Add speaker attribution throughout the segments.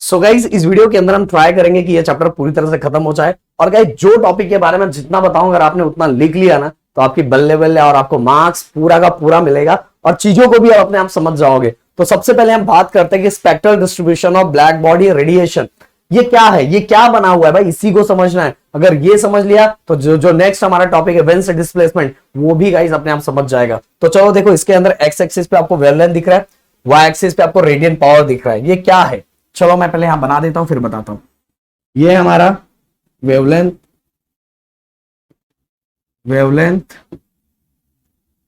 Speaker 1: So guys इस video के अंदर हम ट्राई करेंगे कि ये चैप्टर पूरी तरह से खत्म हो जाए। और गाइज जो टॉपिक के बारे में जितना बताऊंगा अगर आपने उतना लिख लिया ना तो आपकी बल्ले बल्ले और आपको मार्क्स पूरा का पूरा मिलेगा और चीजों को भी आप अपने आप समझ जाओगे। तो सबसे पहले हम बात करते हैं कि spectral distribution of black body radiation ये क्या है, ये क्या बना हुआ है भाई, इसी को समझना है। अगर ये समझ लिया तो जो नेक्स्ट हमारा टॉपिक है वेन्स डिस्प्लेसमेंट वो भी गाइज अपने आप समझ जाएगा। तो चलो देखो, इसके अंदर एक्स एक्सिस पे आपको वेवलेंथ दिख रहा है, वाई एक्सिस पे आपको रेडियंट पावर दिख रहा है। ये क्या है चलो मैं पहले यहां बना देता हूं फिर बताता हूं। ये हमारा वेवलेंथ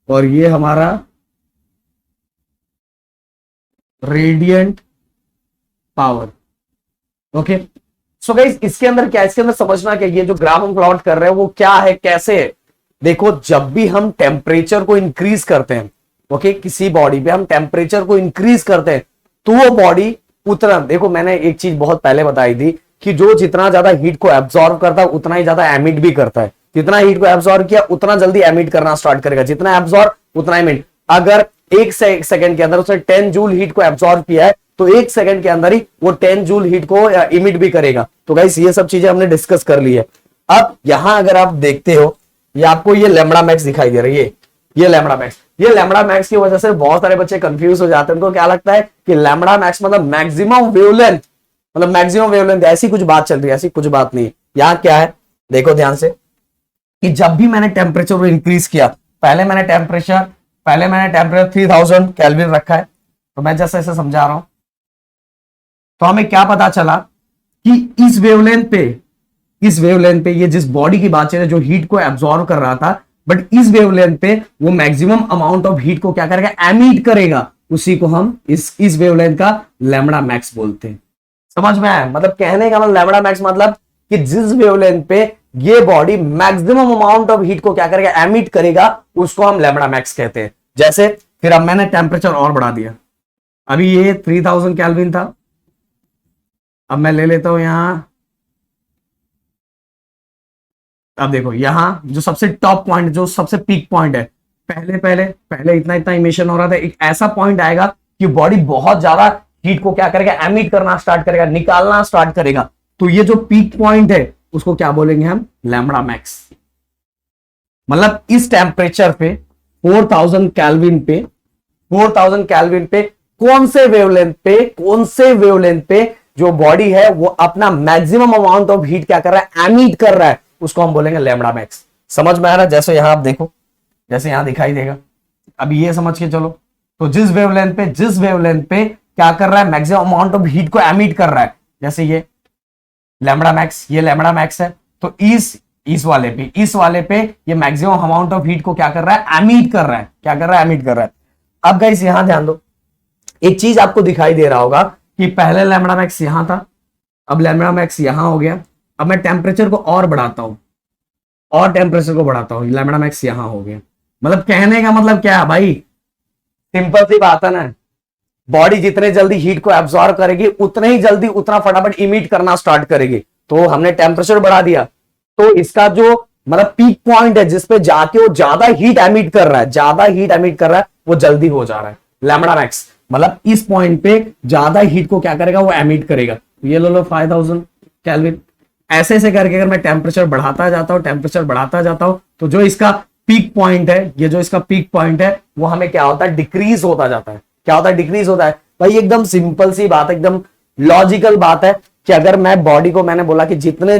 Speaker 1: और ये हमारा radiant power. Okay so guys इसके अंदर क्या है, इसके अंदर समझना क्या, ये जो ग्राफ हम प्लॉट कर रहे हैं वो क्या है, कैसे है। देखो जब भी हम टेम्परेचर को इंक्रीज करते हैं, ओके किसी बॉडी पे हम टेम्परेचर को इंक्रीज करते हैं तो वो बॉडी उतना, देखो मैंने एक चीज बहुत पहले बताई थी कि जो जितना ज्यादा हीट को एब्जॉर्ब करता है उतना ही ज्यादा एमिट भी करता है। जितना हीट को एब्जॉर्ब किया उतना जल्दी एमिट करना स्टार्ट करेगा, जितना एब्जॉर्ब उतना एमिट। अगर एक सेकंड के अंदर उसने 10 जूल हीट को एब्जॉर्ब किया है तो एक सेकंड के अंदर ही वो 10 जूल हीट को इमिट भी करेगा। तो गाइस ये सब चीजें हमने डिस्कस कर ली है। अब यहां अगर आप देखते हो ये आपको ये लैम्बडा मैक्स दिखाई दे रही है, ये लैम्बडा मैक्स। ये लैम्बडा मैक्स की वजह से बहुत सारे बच्चे कंफ्यूज हो जाते हैं, उनको क्या लगता है कि लैम्बडा मैक्स मतलब मैक्सिमम वेवलेंथ, मतलब मैक्सिमम वेवलेंथ, ऐसी कुछ बात चल रही है। ऐसी कुछ बात नहीं। यहां क्या है देखो ध्यान से कि जब भी मैंने टेम्परेचर को इंक्रीज किया, पहले मैंने टेम्परेचर 3000 केल्विन रखा है, तो मैं जैसे ऐसे समझा रहा हूं तो हमें क्या पता चला कि इस वेवलेंथ पे ये जिस बॉडी की बात चल रही है जो हीट को एब्जॉर्ब कर रहा था, बट इस वेवलेंथ पे वो मैक्सिमम अमाउंट ऑफ हीट को क्या करेगा, एमिट करेगा। उसी को हम इस वेवलेंथ का लैम्बडा मैक्स बोलते हैं। समझ में आया? मतलब कहने का मतलब लैम्बडा मैक्स मतलब कि जिस वेवलेंथ पे ये body maximum amount of heat को क्या करेगा, एमिट करेगा, उसको हम लैम्बडा मैक्स कहते हैं। जैसे फिर अब मैंने टेम्परेचर और बढ़ा दिया, अभी ये 3000 केल्विन था, अब मैं ले लेता हूं यहां। अब देखो यहां जो सबसे टॉप पॉइंट, जो सबसे पीक पॉइंट है, पहले इतना इमिशन हो रहा था, एक ऐसा पॉइंट आएगा कि बॉडी बहुत ज्यादा हीट को क्या करेगा, एमिट करना स्टार्ट करेगा, निकालना स्टार्ट करेगा। तो ये जो पीक पॉइंट है उसको क्या बोलेंगे हम, लैम्बडा मैक्स। मतलब इस टेम्परेचर पे 4000 केल्विन पे कौन से वेवलेंथ पे जो बॉडी है वो अपना मैक्सिमम अमाउंट ऑफ हीट क्या कर रहा है, एमिट कर रहा है, उसको हम बोलेंगे लैम्बडा मैक्स। समझ में आ रहा है? जैसे यहां आप देखो, जैसे यहां दिखाई देगा, अभी ये समझ के चलो, तो जिस वेवलेंथ पे क्या कर रहा है, मैक्सिमम अमाउंट ऑफ हीट को एमिट कर रहा है, जैसे ये लैम्बडा मैक्स, ये लैम्बडा मैक्स है। तो इस वाले पे ये मैक्सिमम अमाउंट ऑफ हीट को क्या कर रहा है, एमिट कर रहा है। क्या कर रहा है, एमिट कर रहा है। अब गाइस यहां ध्यान दो, एक चीज आपको दिखाई दे रहा होगा कि पहले लैम्बडा मैक्स यहां था, अब लैम्बडा मैक्स यहां हो गया। अब मैं टेम्परेचर को और बढ़ाता हूं, लैम्बडा मैक्स यहां हो गया। मतलब कहने का मतलब क्या है भाई, सिंपल सी बात है ना, बॉडी जितने जल्दी हीट को एब्जॉर्ब करेगी उतने ही जल्दी उतना फटाफट इमिट करना स्टार्ट करेगी। तो हमने टेम्परेचर बढ़ा दिया तो इसका जो मतलब पीक पॉइंट है जिसपे जाके वो ज्यादा हीट एमिट कर रहा है, वो जल्दी हो जा रहा है, लैम्बडा मैक्स। मतलब इस पॉइंट पे ज्यादा हीट को क्या करेगा, वो एमिट करेगा। ये लो 5000 केल्विन। ऐसे करके अगर मैं टेम्परेचर बढ़ाता जाता हूं तो जो इसका पीक पॉइंट है, ये जो इसका पीक पॉइंट है वो हमें क्या होता है, डिक्रीज होता जाता है। क्या होता है, डिक्रीज होता है। भाई एकदम सिंपल सी बात है, एकदम लॉजिकल बात है कि अगर मैं बॉडी को, मैंने बोला कि जितना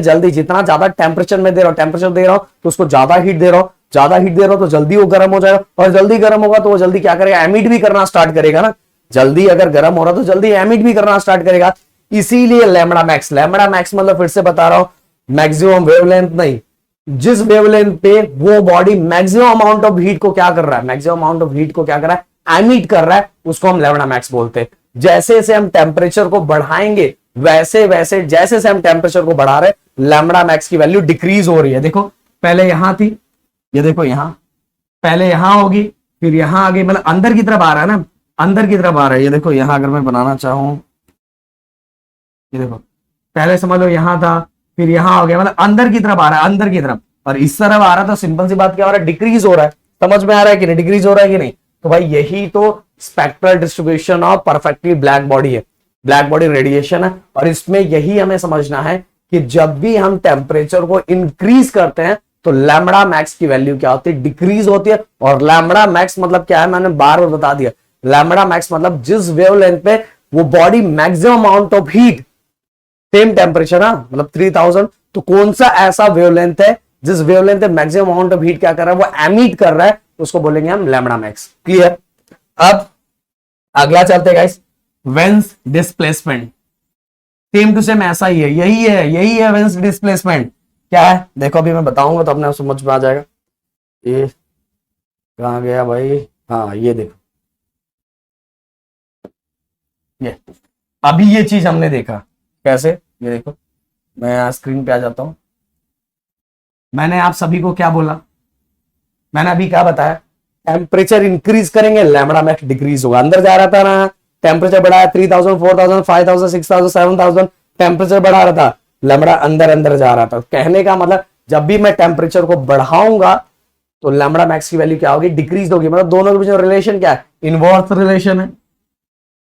Speaker 1: ज्यादा टेम्परेचर में दे रहा हूं तो उसको ज्यादा हीट दे रहा हूं तो जल्दी वो गर्म हो जाएगा, और जल्दी गर्म होगा तो वो जल्दी क्या करेगा, एमिट भी करना स्टार्ट करेगा ना। जल्दी अगर गर्म हो रहा तो जल्दी एमिट भी करना स्टार्ट करेगा। इसीलिए लैम्बडा मैक्स मतलब फिर से बता रहा हूं, मैक्सिमम वेवलेंथ नहीं, जिस वेवलेंथ पे वो body maximum amount of heat को क्या कर रहा है, एमिट कर रहा है, उसको हम लैम्बडा मैक्स बोलते हैं। जैसे हम टेम्परेचर को बढ़ाएंगे वैसे जैसे हम टेम्परेचर को बढ़ा रहे, लैम्बडा मैक्स की वैल्यू डिक्रीज हो रही है। देखो पहले यहां थी, ये देखो यहां, पहले यहां होगी, फिर यहां आ गई, मतलब अंदर की तरफ आ रहा है ना, अंदर की तरफ आ रहा है। ये देखो यहां अगर मैं बनाना चाहूं, ये देखो पहले समझ लो यहां था, फिर यहां हो गया, मतलब अंदर की तरफ आ रहा है, अंदर की तरफ। और इस तरफ आ रहा था, सिंपल सी बात क्या हो रहा है, डिक्रीज हो रहा है। समझ में आ रहा है कि नहीं, डिक्रीज हो रहा है कि नहीं। तो भाई यही तो spectral distribution of perfectly black body है। ब्लैक बॉडी रेडिएशन है। और इसमें यही हमें समझना है कि जब भी हम टेम्परेचर को इंक्रीज करते हैं तो लैम्बडा मैक्स की वैल्यू क्या होती है, डिक्रीज होती है। और लैम्बडा मैक्स मतलब क्या है, मैंने बार बार बता दिया, लैम्बडा मैक्स मतलब जिस वेवलेंथ पे वो body maximum amount of heat, same temperature ना, मतलब 3000, तो कौन सा ऐसा वेवलेंथ है जिस वेवलेंथ पे मैक्सिमम अमाउंट ऑफ हीट क्या कर रहा है, वो एमिट कर रहा है, उसको बोलेंगे हम लैम्बडा मैक्स। क्लियर। अब अगला चलते गाइस, वेन्स डिस्प्लेसमेंट। सेम टू सेम ऐसा ही है, यही है वेन्स डिस्प्लेसमेंट। क्या है देखो, अभी मैं बताऊंगा तो अपने आप समझ में आ जाएगा। ये कहां गया भाई, हाँ ये देखो, ये अभी ये चीज हमने देखा कैसे, ये देखो, मैं यहां स्क्रीन पे आ जाता हूं। मैंने आप सभी को क्या बोला, मैंने अभी क्या बताया, टेम्परेचर इंक्रीज करेंगे लैम्बडा मैक्स डिक्रीज होगा। अंदर जा रहा था ना, टेम्परेचर बढ़ा है 3000, 4000, 5000, 6000, 7000, टेम्परेचर बढ़ा रहा था, लैम्बडा अंदर अंदर जा रहा था। कहने का मतलब जब भी मैं टेम्परेचर को बढ़ाऊंगा तो लैम्बडा मैक्स की वैल्यू क्या होगी, डिक्रीज होगी। मतलब दोनों के बीच में रिलेशन क्या है, इनवर्स रिलेशन है,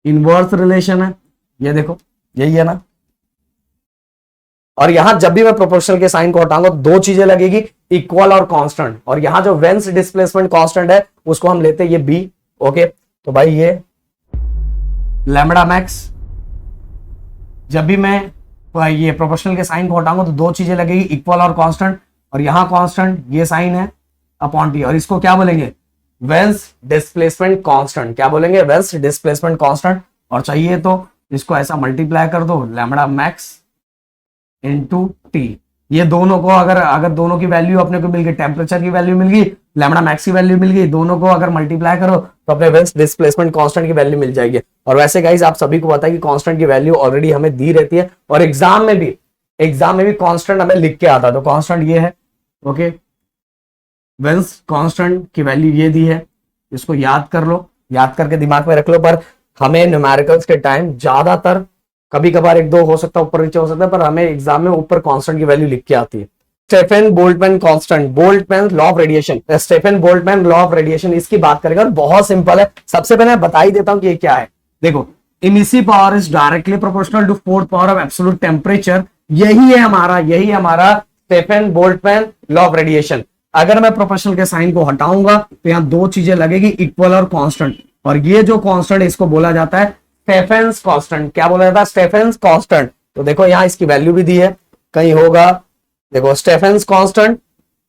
Speaker 1: इनवर्स रिलेशन है। ये देखो यही है ना। और यहां जब भी मैं प्रोपोर्शनल के साइन को हटाऊंगा तो दो चीजें लगेगी, इक्वल और कांस्टेंट। और यहां जो वेन्स डिस्प्लेसमेंट कांस्टेंट है उसको हम लेते हैं ये बी। ओके, तो भाई ये लैम्बडा मैक्स, जब भी मैं ये प्रोपोर्शनल के साइन को हटाऊंगा तो दो चीजें लगेगी, इक्वल और कांस्टेंट। और यहां कांस्टेंट ये साइन है अपॉन टी, और इसको क्या बोलेंगे, वेन्स डिस्प्लेसमेंट कांस्टेंट। क्या बोलेंगे, वेन्स डिस्प्लेसमेंट कांस्टेंट। और चाहिए तो इसको ऐसा मल्टीप्लाई कर दो, लैम्बडा मैक्स इनटू टी। ये दोनों को अगर दोनों की वैल्यू अपने को मिल गई, टेम्परेचर की वैल्यू मिल गई, लैम्बडा मैक्स की वैल्यू मिल गई, दोनों को अगर मल्टीप्लाई करो तो अपने वेन्स डिस्प्लेसमेंट कांस्टेंट की वैल्यू मिल जाएगी। और वैसे गाइस आप सभी को पता है कि कांस्टेंट की वैल्यू ऑलरेडी हमें दी रहती है, और एग्जाम में भी कांस्टेंट हमें लिख के आता है। तो कांस्टेंट ये है, ओके, वेन्स कांस्टेंट की वैल्यू ये दी है, इसको याद कर लो, याद करके दिमाग में रख लो। पर हमें न्यूमेरिकल्स के टाइम ज्यादातर, कभी कभार एक दो हो सकता है ऊपर नीचे हो सकता है, पर हमें एग्जाम में ऊपर कांस्टेंट की वैल्यू लिख के आती है। Stefan Boltzmann constant, Boltzmann law of radiation, Stefan Boltzmann law of radiation, इसकी बात करेंगे। बहुत सिंपल है, सबसे पहले बता ही देता हूं कि ये क्या है। देखो, emissive power is directly proportional to fourth power of absolute temperature. यही है हमारा Stefan Boltzmann law of radiation. अगर मैं प्रोपोर्शनल के साइन को हटाऊंगा तो यहां दो चीजें लगेगी, इक्वल और कांस्टेंट। और ये जो कांस्टेंट इसको बोला जाता है स्टेफेन्स कांस्टेंट। क्या बोला जाता है, स्टेफेन्स कांस्टेंट। तो देखो यहां इसकी वैल्यू भी दी है, कहीं होगा, देखो स्टेफेन्स कांस्टेंट,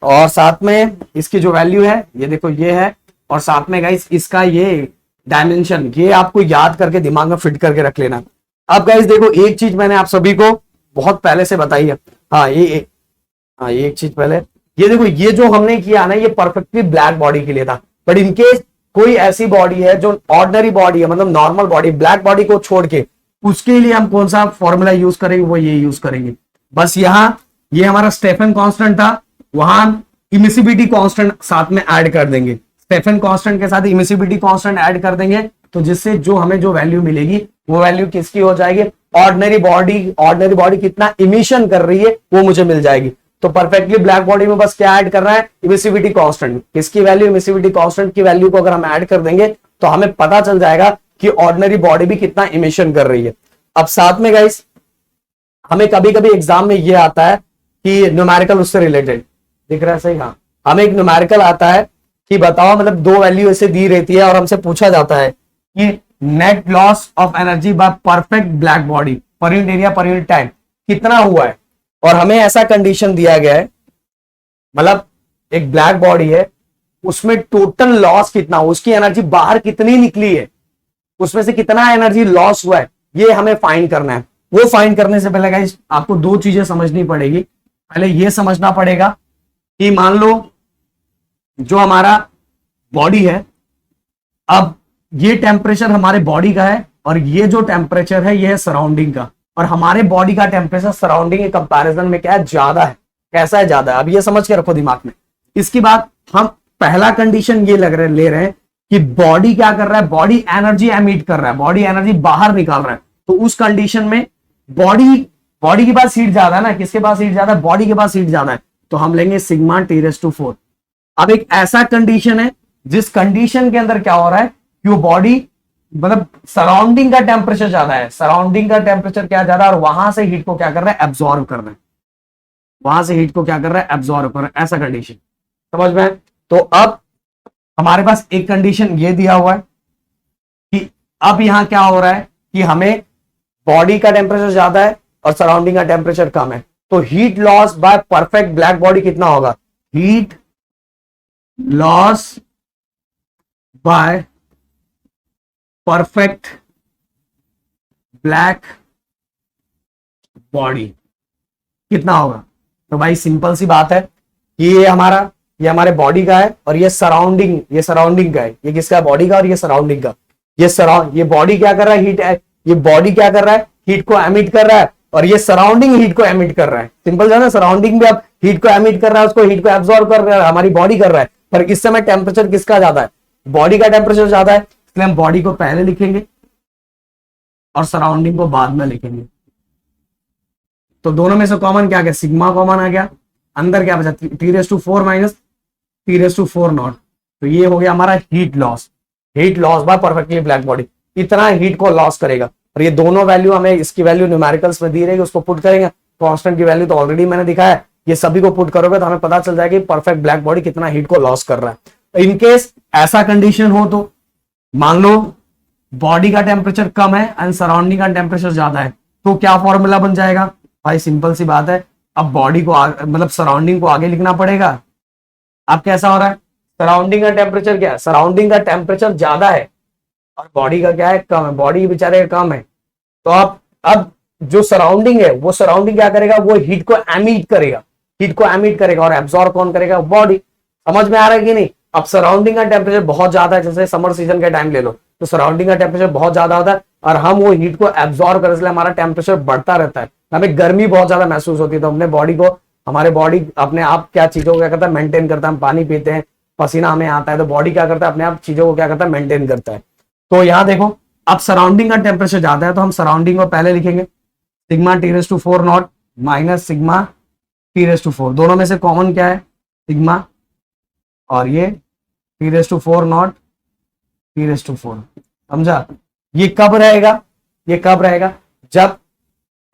Speaker 1: और साथ में इसकी जो वैल्यू है ये देखो ये है, और साथ में गाइस इसका ये डायमेंशन, ये आपको याद करके दिमाग में फिट करके रख लेना। अब गाइस देखो, एक चीज मैंने आप सभी को बहुत पहले से बताई है, हाँ ये एक चीज पहले, ये देखो, ये जो हमने किया ना, ये परफेक्टली ब्लैक बॉडी के लिए था। बट इनकेस कोई ऐसी बॉडी है जो ऑर्डिनरी बॉडी है, मतलब नॉर्मल बॉडी, ब्लैक बॉडी को छोड़ के, उसके लिए हम कौन सा फॉर्मूला यूज करेंगे, वो ये यूज करेंगे। बस यहां ये हमारा स्टेफन कांस्टेंट था, वहां इमिसिबिलिटी कांस्टेंट साथ में ऐड कर देंगे। स्टेफन कांस्टेंट के साथ इमिसिबिलिटी कांस्टेंट ऐड कर देंगे, तो जिससे जो हमें जो वैल्यू मिलेगी वो वैल्यू किसकी हो जाएगी, ऑर्डिनरी बॉडी कितना इमिशन कर रही है वो मुझे मिल जाएगी। तो परफेक्टली ब्लैक बॉडी में बस क्या ऐड करना है, इमिसिविटी कांस्टेंट। किसकी वैल्यू, इमिसिविटी कांस्टेंट की वैल्यू को अगर हम ऐड कर देंगे तो हमें पता चल जाएगा कि ऑर्डिनरी बॉडी भी कितना इमिशन कर रही है। अब साथ में गाइस हमें कभी कभी एग्जाम में ये आता है कि न्यूमेरिकल उससे रिलेटेड दिख रहा है, सही, हाँ, हमें एक न्यूमेरिकल आता है कि बताओ, मतलब दो वैल्यू ऐसे दी रहती है और हमसे पूछा जाता है कि net loss of energy by perfect black body per unit area per unit time कितना हुआ है। और हमें ऐसा कंडीशन दिया गया है, मतलब एक ब्लैक बॉडी है, उसमें टोटल लॉस कितना, उसकी एनर्जी बाहर कितनी निकली है, उसमें से कितना एनर्जी लॉस हुआ है, ये हमें फाइंड करना है। वो फाइंड करने से पहले गाइस आपको दो चीजें समझनी पड़ेगी। पहले ये समझना पड़ेगा कि मान लो जो हमारा बॉडी है, अब ये टेम्परेचर हमारे बॉडी का है और ये जो टेम्परेचर है ये है सराउंडिंग का, और हमारे बॉडी का टेम्परेचर सराउंडिंग के कंपैरिजन में क्या है, ज्यादा है। कैसा है, ज्यादा है। अब ये समझ के रखो दिमाग में। इसके बाद हम पहला कंडीशन ये ले रहे हैं कि बॉडी क्या कर रहा है, बॉडी एनर्जी एमिट कर रहा है, बॉडी एनर्जी बाहर निकाल रहा है। तो उस कंडीशन में बॉडी के पास हीट ज्यादा है ना, किसके पास हीट ज्यादा है, बॉडी के पास हीट ज्यादा है, तो हम लेंगे सिग्मा T⁴। अब एक ऐसा कंडीशन है जिस कंडीशन के अंदर क्या हो रहा है कि वो बॉडी मतलब सराउंडिंग का टेम्परेचर ज्यादा है, सराउंडिंग का टेम्परेचर क्या ज्यादा, और वहां से हीट को क्या कर रहा है, एब्जॉर्ब कर रहा है, वहां से हीट को क्या कर रहा है, एब्जॉर्ब कर रहा है, ऐसा कंडीशन समझ में है? तो अब हमारे पास एक कंडीशन ये दिया हुआ है कि अब यहां क्या हो रहा है कि हमें बॉडी का टेम्परेचर ज्यादा है और सराउंडिंग का टेम्परेचर कम है, तो heat loss by perfect black body कितना होगा, heat loss by perfect black body कितना होगा। तो भाई सिंपल सी बात है कि ये हमारे बॉडी का है और ये सराउंडिंग का है, ये किसका है, बॉडी का, और ये सराउंडिंग का। ये बॉडी क्या कर रहा है, हीट है, ये बॉडी क्या कर रहा है, हीट को एमिट कर रहा है, और ये सराउंडिंग हीट को एमिट कर रहा है। सिंपल जाना, सराउंडिंग भी अब हीट को एमिट कर रहा है, उसको हीट को एब्जॉर्ब कर रहा है, हमारी बॉडी कर रहा है, पर इस समय टेम्परेचर किसका ज्यादा है, बॉडी का टेम्परेचर ज्यादा है, इसलिए हम बॉडी को पहले लिखेंगे और सराउंडिंग को बाद में लिखेंगे। तो दोनों में से कॉमन क्या गया, सिग्मा कॉमन आ गया, अंदर क्या बचा, T⁴ माइनस T⁴ नॉट। तो ये हो गया हमारा heat loss by perfectly black body, इतना हीट को लॉस करेगा। और ये दोनों वैल्यू हमें, इसकी वैल्यू न्यूमेरिकल्स में दी रहेगी, उसको पुट करेंगे, कांस्टेंट की वैल्यू तो ऑलरेडी मैंने दिखाया है, ये सभी को पुट करोगे तो हमें पता चल जाएगा कि परफेक्ट ब्लैक बॉडी कितना हीट को लॉस कर रहा है। इनकेस ऐसा कंडीशन हो तो मान लो बॉडी का टेम्परेचर कम है एंड सराउंडिंग का टेम्परेचर ज्यादा है, तो क्या फॉर्मूला बन जाएगा भाई, सिंपल सी बात है, अब बॉडी को मतलब सराउंडिंग को आगे लिखना पड़ेगा। अब कैसा हो रहा है, सराउंडिंग का टेम्परेचर क्या है, सराउंडिंग का टेम्परेचर ज्यादा है और बॉडी का क्या है, कम है, बॉडी बेचारे कम है। तो अब जो सराउंडिंग है वो सराउंडिंग क्या करेगा, वो हीट को एमिट करेगा और एब्जॉर्ब कौन करेगा, बॉडी। समझ में आ रहा है कि नहीं। अब सराउंडिंग का टेम्परेचर बहुत ज्यादा है, जैसे समर सीजन के टाइम ले लो, तो सराउंडिंग का टेम्परेचर बहुत ज्यादा होता है और हम वो हीट को एब्जॉर्ब कर, इसलिए हमारा टेम्परेचर बढ़ता रहता है, हमें गर्मी बहुत ज्यादा महसूस होती है। तो अपने बॉडी को, हमारे बॉडी अपने आप क्या चीजों को क्या करता है, मेंटेन करता है। हम पानी पीते हैं, पसीना हमें आता है, तो बॉडी क्या करता है, अपने आप चीजों को क्या करता है, मेंटेन करता है। तो यहां देखो, अब सराउंडिंग का टेम्परेचर ज्यादा है तो हम सराउंडिंग को पहले लिखेंगे, sigma T⁴ not minus sigma T⁴। दोनों में से कॉमन क्या है, सिग्मा, और ये T⁴ नॉट T⁴। समझा। ये कब रहेगा, जब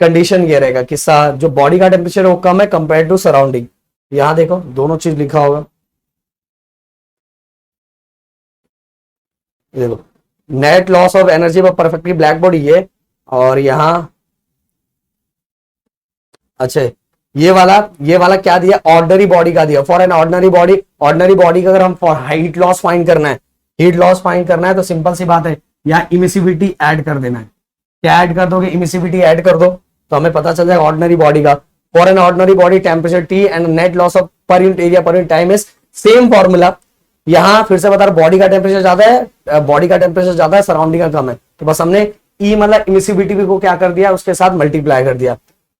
Speaker 1: कंडीशन ये रहेगा कि जो बॉडी का टेम्परेचर है वो कम है कंपेयर टू सराउंडिंग। यहां देखो दोनों चीज लिखा होगा, देखो नेट लॉस ऑफ एनर्जी पर परफेक्टली ब्लैक बॉडी ये, और यहां अच्छा ये वाला क्या दिया, ऑर्डिनरी बॉडी का दिया, फॉर एन ऑर्डिनरी बॉडी का अगर हम फॉर हीट लॉस फाइंड करना है तो सिंपल सी बात है, यहाँ इमिसिविटी ऐड कर देना है। क्या ऐड कर दोगे, इमिसिविटी ऐड कर दो तो हमें पता चल जाएगा ऑर्डिनरी बॉडी का। For an ordinary body temperature T and net loss of per unit area per unit time is same formula. यहां फिर से बता रहा, बॉडी का टेम्परेचर ज्यादा है, सराउंडिंग का कम है, तो बस हमने E मतलब इमिसिविटी को क्या कर दिया, उसके साथ मल्टीप्लाई कर दिया।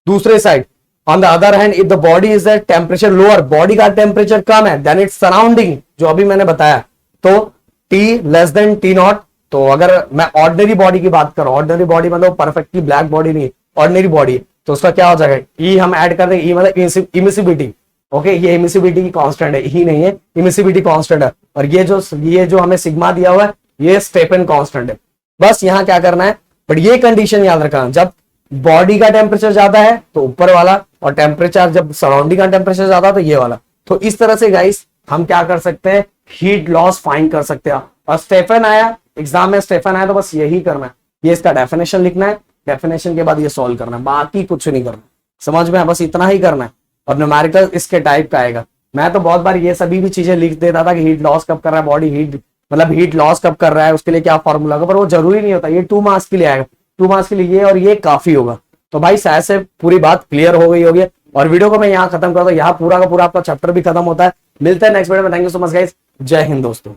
Speaker 1: दूसरे side on the other hand, if the body is the temperature lower, body का टेम्परेचर कम है, देन इट्स सराउंडिंग, जो अभी मैंने बताया, तो T लेस देन T0। तो अगर मैं ऑर्डिनरी बॉडी की बात करूं, ऑर्डिनरी बॉडी मतलब परफेक्टली ब्लैक बॉडी नहीं, ऑर्डिनरी बॉडी, तो उसका क्या हो जाएगा, E हम ऐड कर देंगे, E मतलब इमिसिविटी। ओके, ये इमिसिविटी की कांस्टेंट है, ही नहीं है, इमिसिविटी कांस्टेंट है। और ये जो हमें सिग्मा दिया हुआ है, ये स्टेफन कांस्टेंट है। बस यहां क्या करना है, बट ये कंडीशन याद रखना, जब बॉडी का टेम्परेचर ज्यादा है तो ऊपर वाला, और टेम्परेचर जब सराउंडिंग का टेम्परेचर ज्यादा है तो ये वाला। तो इस तरह से गाइस हम क्या कर सकते हैं, हीट लॉस फाइंड कर सकते हैं। और स्टेफन आया, एग्जाम में स्टेफन आया तो बस यही करना है, ये इसका डेफिनेशन लिखना है, डेफिनेशन के बाद ये सॉल्व करना है, बाकी कुछ नहीं करना। समझ में, बस इतना ही करना है। और न्यूमेरिकल इसके टाइप का आएगा। मैं तो बहुत बार ये सभी भी चीजें लिख देता था कि हीट लॉस कब कर रहा है, बॉडी हीट मतलब हीट लॉस कब कर रहा है, उसके लिए क्या फॉर्मूला होगा, पर वो जरूरी नहीं होता। ये 2 मार्क्स के लिए आएगा, 2 मार्क्स के लिए ये और ये काफी होगा। तो भाई शायद से पूरी बात क्लियर हो गई होगी। और वीडियो को मैं यहाँ खत्म करता हूँ, यहाँ पूरा का पूरा आपका चैप्टर भी खत्म होता है। मिलते हैं नेक्स्ट वीडियो में। Thank you so much guys, जय हिंद दोस्तों।